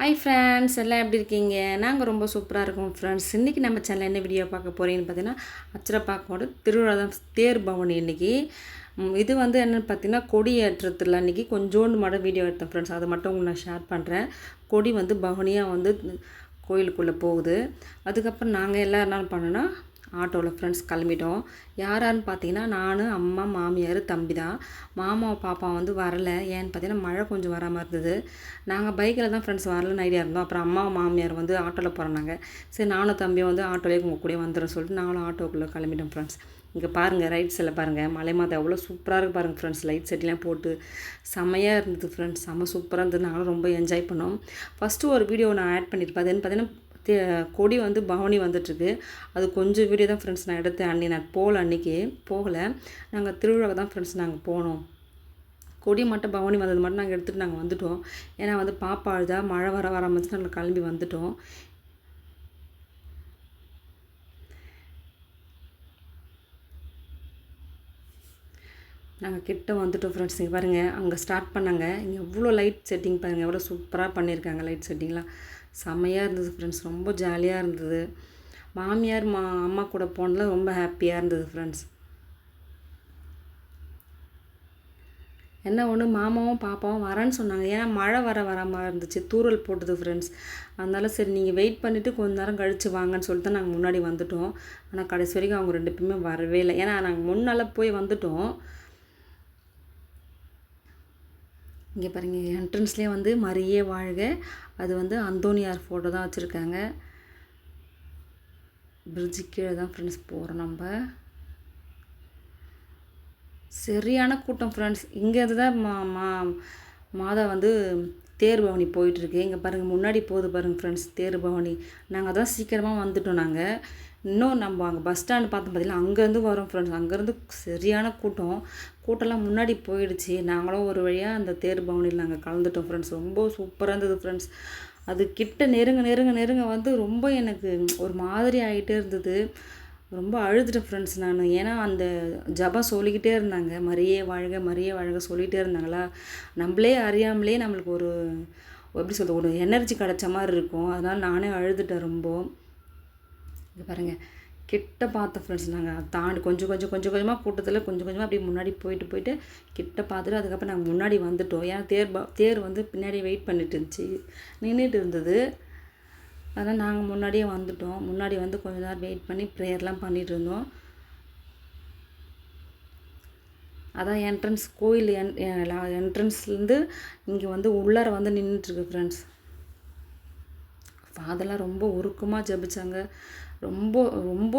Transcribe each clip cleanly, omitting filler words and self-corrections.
Hi friends, எல்லாம் எப்படி இருக்கீங்க? நாங்கள் ரொம்ப சூப்பராக இருக்கோம் ஃப்ரெண்ட்ஸ். இன்றைக்கி நம்ம சேனலில் என்ன வீடியோ பார்க்க போகிறீங்கன்னு பார்த்தீங்கன்னா, அச்சரப்பாக்கோட திருவிழா தான், தேர் பவனி இன்றைக்கி. இது வந்து என்னென்னு பார்த்தீங்கன்னா, கொடி ஏற்றத்தில் அன்றைக்கி கொஞ்சோண்டு மட்டும் வீடியோ எடுத்தேன் ஃப்ரெண்ட்ஸ். அதை மட்டும் உங்களுக்கு நான் ஷேர் பண்ணுறேன். கொடி வந்து பவனியாக வந்து கோயிலுக்குள்ளே போகுது. அதுக்கப்புறம் நாங்கள் எல்லாம் என்ன பண்ணோன்னா, ஆட்டோவில் ஃப்ரெண்ட்ஸ் கிளம்பிட்டோம். யாரான்னு பார்த்தீங்கன்னா, நான், அம்மா, மாமியார், தம்பி தான். மாமா பாப்பா வந்து வரலை. ஏன்னு பார்த்தீங்கன்னா, மழை கொஞ்சம் வராமல் இருந்தது. நாங்கள் பைக்கில் தான் ஃப்ரெண்ட்ஸ் வரலன்னு ஐடியா இருந்தோம். அப்புறம் அம்மா மாமியார் வந்து ஆட்டோவில் போகிறாங்க. சரி, நானும் தம்பியும் வந்து ஆட்டோலேயே உங்கள் கூட வந்துடுறேன் சொல்லிட்டு நானும் ஆட்டோக்குள்ளே கிளம்பிட்டோம் ஃப்ரெண்ட்ஸ். இங்கே பாருங்கள், ரைட் சைடில் பாருங்கள், மலை மாதா எவ்வளோ சூப்பராக இருக்குது பாருங்கள் ஃப்ரெண்ட்ஸ். லைட் செட்லாம் போட்டு செம்மையாக இருந்தது ஃப்ரெண்ட்ஸ். செம்ம சூப்பராக இருந்தது. நாங்களும் ரொம்ப என்ஜாய் பண்ணோம். ஃபஸ்ட்டு ஒரு வீடியோ நான் ஆட் பண்ணியிருப்பேன். அதுன்னு பார்த்தீங்கன்னா, கொடி வந்து பவனி வந்துட்டுருக்கு. அது கொஞ்சம் வீடியோ தான் ஃப்ரெண்ட்ஸ் நான் எடுத்தேன். நான் அன்றைக்கி போகலை. நாங்கள் திருவிழாவை தான் ஃப்ரெண்ட்ஸ் நாங்கள் போனோம். கொடி மட்டும் பவனி வந்தது மட்டும் நாங்கள் எடுத்துகிட்டு நாங்கள் வந்துவிட்டோம். ஏன்னா வந்து பாப்பா அழுதா, மழை வர ஆரம்பிச்சு நாங்கள் கிளம்பி வந்துவிட்டோம். நாங்கள் கிட்ட வந்துவிட்டோம் ஃப்ரெண்ட்ஸ். இங்கே பாருங்கள், அங்கே ஸ்டார்ட் பண்ணாங்க. இங்கே எவ்வளோ லைட் செட்டிங் பாருங்கள், எவ்வளோ சூப்பராக பண்ணியிருக்காங்க. லைட் செட்டிங்லாம் செம்மையாக இருந்தது ஃப்ரெண்ட்ஸ். ரொம்ப ஜாலியாக இருந்தது. மாமியார் அம்மா கூட போனதில் ரொம்ப ஹாப்பியாக இருந்தது ஃப்ரெண்ட்ஸ். என்ன ஒன்று, மாமாவும் பாப்பாவும் வரேன்னு சொன்னாங்க. ஏன்னா மழை வராமல் இருந்துச்சு, தூறல் போட்டுது ஃப்ரெண்ட்ஸ். அதனால சரி நீங்கள் வெயிட் பண்ணிவிட்டு கொஞ்ச நேரம் கழித்து வாங்கன்னு சொல்லிட்டு தான் நாங்கள் முன்னாடி வந்துவிட்டோம். ஆனால் கடைசி வரைக்கும் அவங்க 2 பேருமே வரவே இல்லை. ஏன்னா நாங்கள் முன்னால் போய் வந்துவிட்டோம். இங்கே பாருங்கள், என்ட்ரன்ஸ்லேயே வந்து மரியே வாழ்க, அது வந்து அந்தோனியார் ஃபோட்டோ தான் வச்சுருக்காங்க. பிரிட்ஜு கீழே தான் ஃப்ரெண்ட்ஸ் போகிறோம் நம்ம. சரியான கூட்டம் ஃப்ரெண்ட்ஸ். இங்கேருந்து தான் மாதா வந்து தேர் பவனி போயிட்டுருக்கு. இங்கே பாருங்கள், முன்னாடி போகுது பாருங்கள் ஃப்ரெண்ட்ஸ் தேர் பவனி. நாங்கள் தான் சீக்கிரமாக வந்துவிட்டோம். நாங்கள் இன்னும் நம்ம அங்கே பஸ் ஸ்டாண்டு பார்த்தோம் பார்த்தீங்கன்னா, அங்கேருந்து வரோம் ஃப்ரெண்ட்ஸ். அங்கேருந்து சரியான கூட்டம்லாம் முன்னாடி போயிடுச்சு. நாங்களும் ஒரு வழியாக அந்த தேர் பவனியில் நாங்கள் கலந்துட்டோம் ஃப்ரெண்ட்ஸ். ரொம்ப சூப்பராக இருந்தது ஃப்ரெண்ட்ஸ். அது கிட்ட நெருங்க வந்து ரொம்ப எனக்கு ஒரு மாதிரி ஆகிட்டே இருந்தது. ரொம்ப அழுதுட்டேன் ஃப்ரெண்ட்ஸ் நான். ஏன்னா அந்த ஜபம் சொல்லிக்கிட்டே இருந்தாங்க, மரியே வாழ்க சொல்லிகிட்டே இருந்தாங்களா. நம்மளே அறியாமலே நம்மளுக்கு ஒரு எப்படி சொல்கிறது, ஒரு எனர்ஜி கிடச்ச மாதிரி இருக்கும். அதனால் நானே அழுதுட்டேன் ரொம்ப. இங்கே பாருங்கள், கிட்ட பார்த்தோம் ஃப்ரெண்ட்ஸ். நாங்கள் தாண்டி கொஞ்சம் கொஞ்சமாக கூட்டத்தில் கொஞ்சம் அப்படியே முன்னாடி போயிட்டு கிட்ட பார்த்துட்டு அதுக்கப்புறம் நாங்கள் முன்னாடி வந்துவிட்டோம். ஏன்னா தேர் வந்து பின்னாடி வெயிட் பண்ணிட்டு இருந்துச்சு, நின்றுட்டு இருந்தது. அதனால் நாங்கள் முன்னாடியே வந்துவிட்டோம். முன்னாடி வந்து கொஞ்ச நேரம் வெயிட் பண்ணி ப்ரேயர்லாம் பண்ணிகிட்டு இருந்தோம். அதான் என்ட்ரன்ஸ், கோயில் என்ட்ரன்ஸ்லேருந்து இங்கே வந்து உள்ளார வந்து நின்றுட்டுருக்கு ஃப்ரெண்ட்ஸ். ஃபாதர்லாம் ரொம்ப உருக்கமாக ஜபிச்சாங்க. ரொம்ப ரொம்ப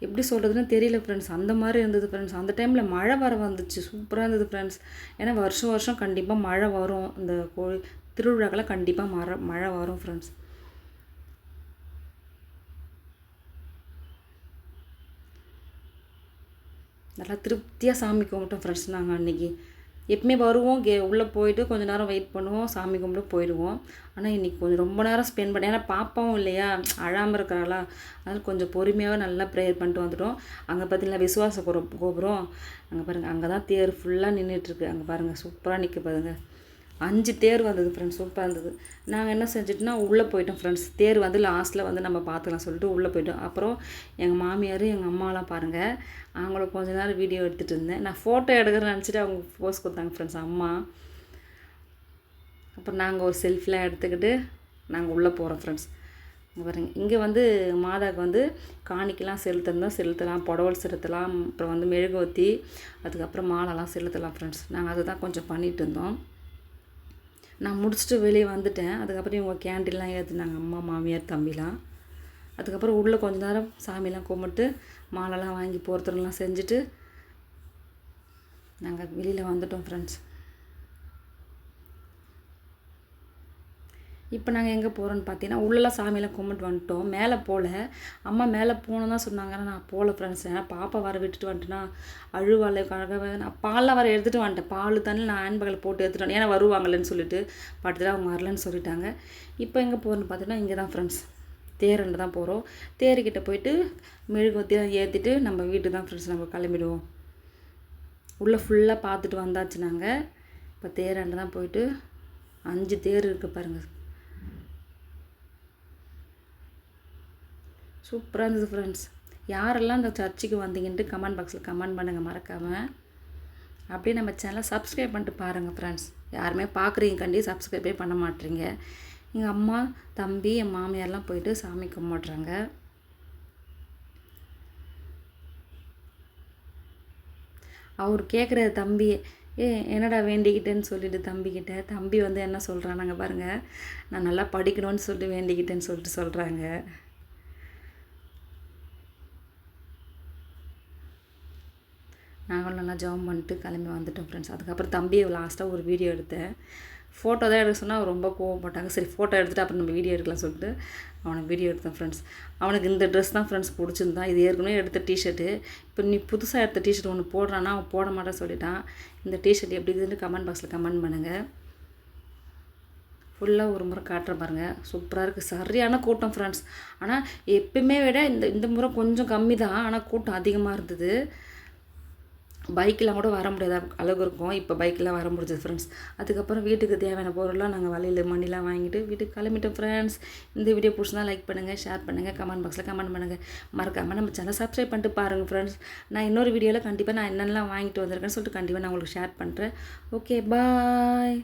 எப்படி சொல்கிறதுன்னு தெரியல ஃப்ரெண்ட்ஸ். அந்த மாதிரி இருந்தது ஃப்ரெண்ட்ஸ். அந்த டைமில் மழை வந்துச்சு, சூப்பராக இருந்தது ஃப்ரெண்ட்ஸ். ஏன்னா வருஷம் கண்டிப்பாக மழை வரும். இந்த திருவிழாக்கெல்லாம் கண்டிப்பாக மழை வரும் ஃப்ரெண்ட்ஸ். நல்லா திருப்தியாக சாமி கும்பிட்டோம் ஃப்ரெண்ட்ஸ். நாங்கள் அன்றைக்கி எப்பவுமே வருவோம், உள்ளே போயிட்டு கொஞ்சம் நேரம் வெயிட் பண்ணுவோம், சாமி கும்பிட்டு போயிடுவோம். ஆனால் இன்றைக்கி கொஞ்சம் ரொம்ப நேரம் ஸ்பெண்ட் பண்ணேன். ஏன்னா பாப்பாவும் இல்லையா, அழாமல் இருக்கிறாளா, அதனால் கொஞ்சம் பொறுமையாகவே நல்லா ப்ரேயர் பண்ணிட்டு வந்துட்டோம். அங்கே பார்த்தீங்கன்னா விசுவாச கோபுரம், அங்கே பாருங்கள், அங்கே தான் தேர் ஃபுல்லாக நின்றுட்டுருக்கு. அங்கே பாருங்கள், சூப்பராக நிற்க பாருங்கள். 5 தேர் வந்தது ஃப்ரெண்ட்ஸ், சூப்பராக இருந்தது. நாங்கள் என்ன செஞ்சுட்டோம்னா உள்ளே போயிட்டோம் ஃப்ரெண்ட்ஸ். தேர் வந்து லாஸ்ட்டில் வந்து நம்ம பார்த்துக்கலாம் சொல்லிட்டு உள்ளே போயிட்டோம். அப்புறம் எங்கள் மாமியார் எங்கள் அம்மாலாம் பாருங்கள், அவங்கள கொஞ்ச நேரம் வீடியோ எடுத்துகிட்டு இருந்தேன். நான் ஃபோட்டோ எடுக்கிறேன்னு நினச்சிட்டு அவங்க போஸ் கொடுத்தாங்க ஃப்ரெண்ட்ஸ், அம்மா. அப்புறம் நாங்கள் ஒரு செல்ஃபிலாம் எடுத்துக்கிட்டு நாங்கள் உள்ளே போகிறோம் ஃப்ரெண்ட்ஸ். இங்கே பாருங்கள், இங்கே வந்து மாதாவுக்கு வந்து காணிக்கெலாம் செலுத்தலாம், புடவல் செலுத்தலாம், அப்புறம் வந்து மெழுகுவத்தி, அதுக்கப்புறம் மாலைலாம் செலுத்தலாம் ஃப்ரெண்ட்ஸ். நாங்கள் அதை தான் கொஞ்சம் பண்ணிகிட்டு இருந்தோம். நான் முடிச்சுட்டு வெளியே வந்துட்டேன். அதுக்கப்புறம் இவங்க கேண்டீன்லாம் ஏற்றுனாங்க, அம்மா மாமியார் தம்பிலாம். அதுக்கப்புறம் உள்ளே கொஞ்ச நேரம் சாமிலாம் கும்பிட்டு மாலைலாம் வாங்கி போகிறதுலாம் செஞ்சுட்டு நாங்கள் வெளியில் வந்துட்டோம் ஃப்ரெண்ட்ஸ். இப்போ நாங்கள் எங்கே போகிறோன்னு பார்த்தீங்கன்னா, உள்ளெல்லாம் சாமியெல்லாம் கும்பிட்டு வந்துட்டோம். மேலே போகல, அம்மா மேலே போகணும் தான் சொன்னாங்க. ஆனால் நான் போகல ஃப்ரெண்ட்ஸ். ஏன்னா பாப்பா வர விட்டுட்டு வந்துட்டேன்னா அழுவாளக்காக நான் பால்லாம் வர எடுத்துகிட்டு வந்துட்டேன். பால் தண்ணி நான் ஹேண்ட் பேக்கில் போட்டு எடுத்துகிட்டு வந்தேன். ஏன்னா வருவாங்கல்லன்னு சொல்லிட்டு பார்த்துட்டு அவங்க வரலன்னு சொல்லிட்டாங்க. இப்போ எங்கே போகிறோன்னு பார்த்தீங்கன்னா, இங்கே தான் ஃப்ரெண்ட்ஸ், தேரண்டு தான் போகிறோம். தேர்கிட்ட போயிட்டு மெழுகுவத்திலாம் ஏற்றிட்டு நம்ம வீட்டுக்கு தான் ஃப்ரெண்ட்ஸ் நம்ம கிளம்பிடுவோம். உள்ளே ஃபுல்லாக பார்த்துட்டு வந்தாச்சு நாங்கள். இப்போ தேரண்டு தான் போயிட்டு 5 தேர் இருக்குது பாருங்கள். சூப்பராக இருந்தது ஃப்ரெண்ட்ஸ். யாரெல்லாம் இந்த சர்ச்சுக்கு வந்தீங்கன்ட்டு கமெண்ட் பாக்ஸில் கமெண்ட் பண்ணுங்கள் மறக்காமல். அப்படியே நம்ம சேனலை சப்ஸ்கிரைப் பண்ணிட்டு பாருங்கள் ஃப்ரெண்ட்ஸ். யாருமே பார்க்குறீங்க கண்டி சப்ஸ்கிரைபே பண்ண மாட்டேறீங்க. எங்கள் அம்மா, தம்பி, என் மாமியார்லாம் போயிட்டு சாமி கும்பிட்றாங்க. அவர் கேட்குற தம்பி, என்னடா வேண்டிக்கிட்டேன்னு சொல்லிட்டு தம்பிக்கிட்ட, தம்பி வந்து என்ன சொல்கிறானாங்க பாருங்கள், நான் நல்லா படிக்கணும்னு சொல்லிட்டு வேண்டிக்கிட்டேன்னு சொல்லிட்டு சொல்கிறாங்க. நாங்களும் நல்லா ஜெபம் பண்ணிட்டு கிளம்பி வந்துட்டோம் ஃப்ரெண்ட்ஸ். அதுக்கப்புறம் தம்பியை லாஸ்ட்டாக ஒரு வீடியோ எடுத்தேன். ஃபோட்டோ தான் எடுக்க சொன்னால் அவர் ரொம்ப கோவப்பட்டாங்க. சரி ஃபோட்டோ எடுத்துகிட்டு அப்புறம் நம்ம வீடியோ எடுக்கலாம் சொல்லிட்டு அவனுக்கு வீடியோ எடுத்தேன் ஃப்ரெண்ட்ஸ். அவனுக்கு இந்த ட்ரெஸ் தான் ஃப்ரெண்ட்ஸ் பிடிச்சிருந்தான். இது ஏற்கனவே எடுத்த டிஷர்ட்டு. இப்போ நீ புதுசாக எடுத்த டிஷர்ட் ஒன்று போடுறான்னா அவன் போட மாட்டேன்னு சொல்லிட்டான். இந்த டிஷர்ட் எப்படி இருக்குதுன்னு கமெண்ட் பாக்ஸில் கமெண்ட் பண்ணுங்கள். ஃபுல்லாக ஒரு முறை காட்டுற பாருங்கள். சூப்பராக இருக்குது. சரியான கூட்டம் ஃப்ரெண்ட்ஸ். ஆனால் எப்பயுமே விட இந்த முறை கொஞ்சம் கம்மி தான். ஆனால் கூட்டம் அதிகமாக இருந்தது. பைக்கெலாம் கூட வர முடியாத அளவுக்கு இருக்கும். இப்போ பைக்கெலாம் வர முடிஞ்சது ஃப்ரெண்ட்ஸ். அதுக்கப்புறம் வீட்டுக்கு தேவையான பொருள்லாம் நாங்கள் வலையில் மணிலாம் வாங்கிட்டு வீட்டுக்கு கிளம்பிட்டோம் ஃப்ரெண்ட்ஸ். இந்த வீடியோ பிடிச்சிருந்தா லைக் பண்ணுங்கள், ஷேர் பண்ணுங்கள், கமெண்ட் பாக்ஸில் கமெண்ட் பண்ணுங்கள். மறக்காமல் நம்ம சேனல் சப்ஸ்கிரைப் பண்ணிட்டு பாருங்கள் ஃப்ரெண்ட்ஸ். நான் இன்னொரு வீடியோவில் கண்டிப்பாக நான் என்னென்னலாம் வாங்கிட்டு வந்திருக்கேன்னு சொல்லிட்டு கண்டிப்பாக நான் உங்களுக்கு ஷேர் பண்ணுறேன். Okay bye.